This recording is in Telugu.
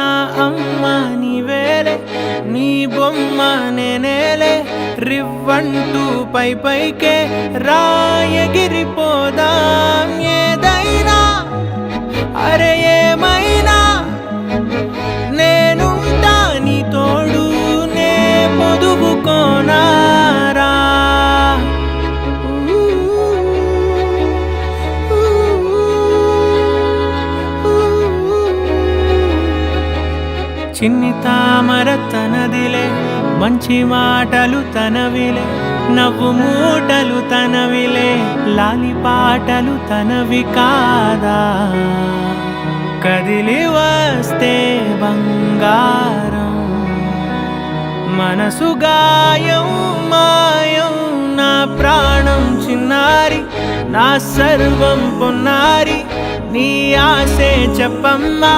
నా అమ్మ నీవేలే, నీ బొమ్మ నేనేలే, రివ్వంటూ పై పైకే రాయగిరిపోదాం. ఏదైనా అరే ఏమైనా నేనుంటా నీ తోడు, నే పొదుపుకోనారా. చిన్ని తామర తనదిలే, మంచి మాటలు తనవిలే, నవ్వు మూటలు తనవిలే, లాలి పాటలు తనవి కాదా. కదిలి వస్తే బంగారం, మనసు గాయం మాయం, నా ప్రాణం చిన్నారి, నా సర్వం పొన్నారి, నీ ఆశే చెప్పమ్మా.